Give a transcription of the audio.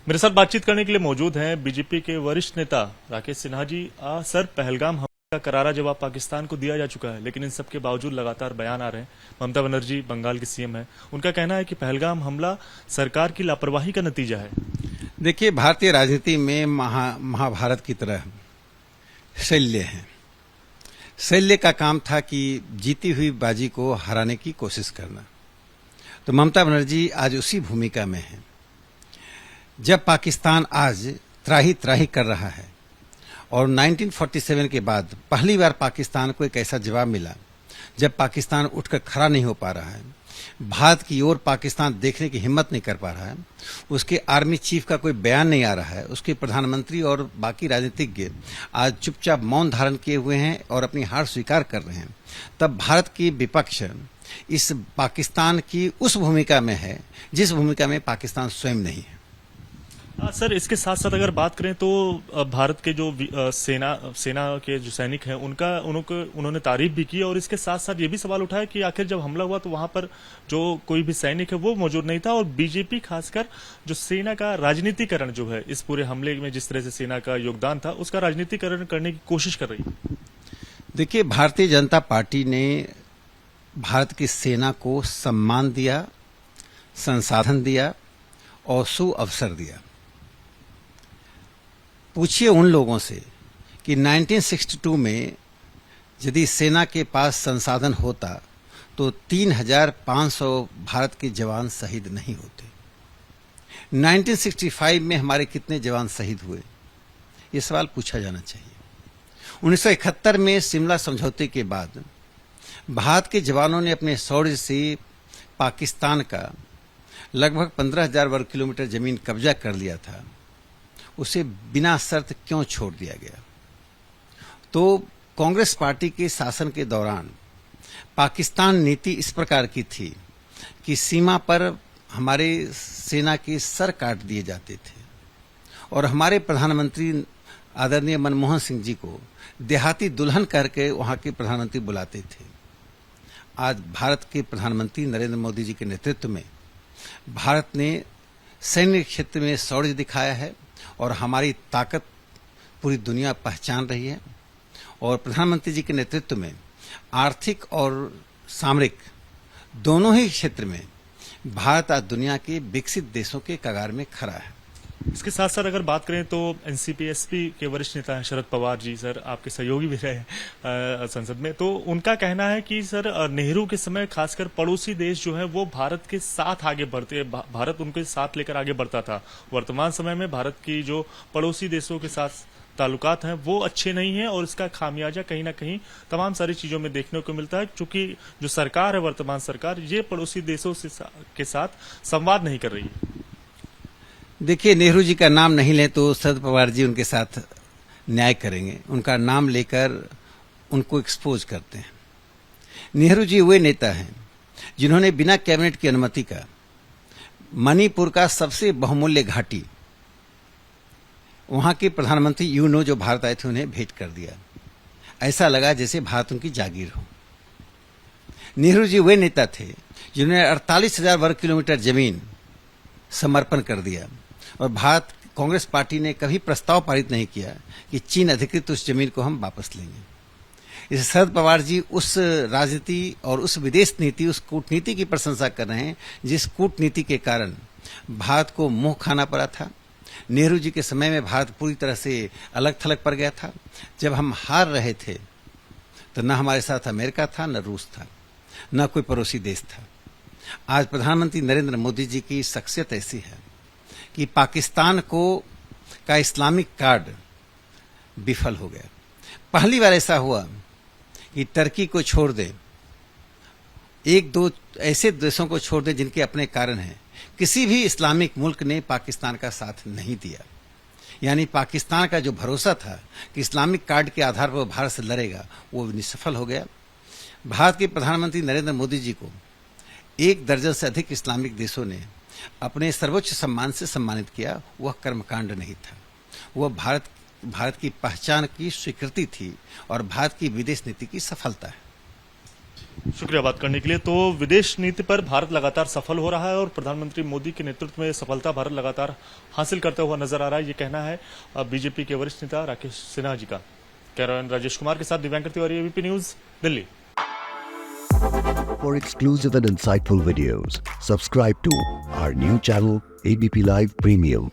मेरे साथ बातचीत करने के लिए मौजूद हैं बीजेपी के वरिष्ठ नेता राकेश सिन्हा जी। सर, पहलगाम हमले का करारा जवाब पाकिस्तान को दिया जा चुका है, लेकिन इन सब के बावजूद लगातार बयान आ रहे हैं। ममता बनर्जी बंगाल की सीएम है, उनका कहना है कि पहलगाम हमला सरकार की लापरवाही का नतीजा है। देखिए, भारतीय राजनीति में महाभारत की तरह शल्य है। शल्य का काम था कि जीती हुई बाजी को हराने की कोशिश करना। तो ममता बनर्जी आज उसी भूमिका में है। जब पाकिस्तान आज त्राही त्राही कर रहा है और 1947 के बाद पहली बार पाकिस्तान को एक ऐसा जवाब मिला जब पाकिस्तान उठकर खड़ा नहीं हो पा रहा है, भारत की ओर पाकिस्तान देखने की हिम्मत नहीं कर पा रहा है, उसके आर्मी चीफ का कोई बयान नहीं आ रहा है, उसके प्रधानमंत्री और बाकी राजनीतिज्ञ आज चुपचाप मौन धारण किए हुए हैं और अपनी हार स्वीकार कर रहे हैं, तब भारत की विपक्ष इस पाकिस्तान की उस भूमिका में है जिस भूमिका में पाकिस्तान स्वयं नहीं है। सर, इसके साथ साथ अगर बात करें तो भारत के जो सेना के जो सैनिक हैं उन्होंने तारीफ भी की, और इसके साथ साथ ये भी सवाल उठाया कि आखिर जब हमला हुआ तो वहां पर जो कोई भी सैनिक है वो मौजूद नहीं था, और बीजेपी खासकर जो सेना का राजनीतिकरण जो है इस पूरे हमले में जिस तरह से सेना का योगदान था उसका राजनीतिकरण करने की कोशिश कर रही है। देखिए, भारतीय जनता पार्टी ने भारत की सेना को सम्मान दिया, संसाधन दिया और सुअवसर दिया। पूछिए उन लोगों से कि 1962 में यदि सेना के पास संसाधन होता तो 3,500 भारत के जवान शहीद नहीं होते। 1965 में हमारे कितने जवान शहीद हुए, ये सवाल पूछा जाना चाहिए। 1971 में शिमला समझौते के बाद भारत के जवानों ने अपने शौर्य से पाकिस्तान का लगभग 15,000 वर्ग किलोमीटर जमीन कब्जा कर लिया था, उसे बिना शर्त क्यों छोड़ दिया गया? तो कांग्रेस पार्टी के शासन के दौरान पाकिस्तान नीति इस प्रकार की थी कि सीमा पर हमारे सेना के सर काट दिए जाते थे और हमारे प्रधानमंत्री आदरणीय मनमोहन सिंह जी को देहाती दुल्हन करके वहां के प्रधानमंत्री बुलाते थे। आज भारत के प्रधानमंत्री नरेंद्र मोदी जी के नेतृत्व में भारत ने सैन्य क्षेत्र में शौर्य दिखाया है और हमारी ताकत पूरी दुनिया पहचान रही है, और प्रधानमंत्री जी के नेतृत्व में आर्थिक और सामरिक दोनों ही क्षेत्र में भारत आज दुनिया के विकसित देशों के कगार में खड़ा है। इसके साथ साथ अगर बात करें तो एनसीपी एसपी के वरिष्ठ नेता हैं शरद पवार जी, सर आपके सहयोगी भी रहे संसद में, तो उनका कहना है कि सर नेहरू के समय खासकर पड़ोसी देश जो है वो भारत के साथ आगे बढ़ते, भारत उनके साथ लेकर आगे बढ़ता था। वर्तमान समय में भारत की जो पड़ोसी देशों के साथ ताल्लुकात हैं वो अच्छे नहीं हैं, और इसका खामियाजा कहीं ना कहीं तमाम सारी चीजों में देखने को मिलता है, क्योंकि जो सरकार है वर्तमान सरकार ये पड़ोसी देशों के साथ संवाद नहीं कर रही है। देखिए, नेहरू जी का नाम नहीं लें तो शरद पवार जी उनके साथ न्याय करेंगे, उनका नाम लेकर उनको एक्सपोज करते हैं। नेहरू जी वे नेता हैं जिन्होंने बिना कैबिनेट की अनुमति का मणिपुर का सबसे बहुमूल्य घाटी वहां के प्रधानमंत्री यूनो जो भारत आए थे उन्हें भेंट कर दिया। ऐसा लगा जैसे भारत उनकी जागीर हो। नेहरू जी वे नेता थे जिन्होंने 48,000 वर्ग किलोमीटर जमीन समर्पण कर दिया, और भारत कांग्रेस पार्टी ने कभी प्रस्ताव पारित नहीं किया कि चीन अधिकृत उस जमीन को हम वापस लेंगे। इस शरद पवार जी उस राजनीति और उस विदेश नीति, उस कूटनीति की प्रशंसा कर रहे हैं जिस कूटनीति के कारण भारत को मुंह खाना पड़ा था। नेहरू जी के समय में भारत पूरी तरह से अलग थलग पड़ गया था। जब हम हार रहे थे तो न हमारे साथ अमेरिका था, न रूस था, न कोई पड़ोसी देश था। आज प्रधानमंत्री नरेंद्र मोदी जी की शख्सियत ऐसी है कि पाकिस्तान का इस्लामिक कार्ड विफल हो गया। पहली बार ऐसा हुआ कि टर्की को छोड़ दे, एक दो ऐसे देशों को छोड़ दे जिनके अपने कारण हैं, किसी भी इस्लामिक मुल्क ने पाकिस्तान का साथ नहीं दिया। यानी पाकिस्तान का जो भरोसा था कि इस्लामिक कार्ड के आधार पर भारत से लड़ेगा, वो निष्फल हो गया। भारत के प्रधानमंत्री नरेंद्र मोदी जी को 1 दर्जन से अधिक इस्लामिक देशों ने अपने सर्वोच्च सम्मान से सम्मानित किया। वह कर्मकांड नहीं था, वह भारत की पहचान की स्वीकृति थी और भारत की विदेश नीति की सफलता है। शुक्रिया बात करने के लिए। तो विदेश नीति पर भारत लगातार सफल हो रहा है और प्रधानमंत्री मोदी के नेतृत्व में सफलता भारत लगातार हासिल करता हुआ नजर आ रहा है, ये कहना है बीजेपी के वरिष्ठ नेता राकेश सिन्हा जी का। कैमरामैन राजेश कुमार के साथ Divyankar Tiwari, ABP news, Delhi. For exclusive and insightful videos, subscribe to our new channel ABP Live Premium.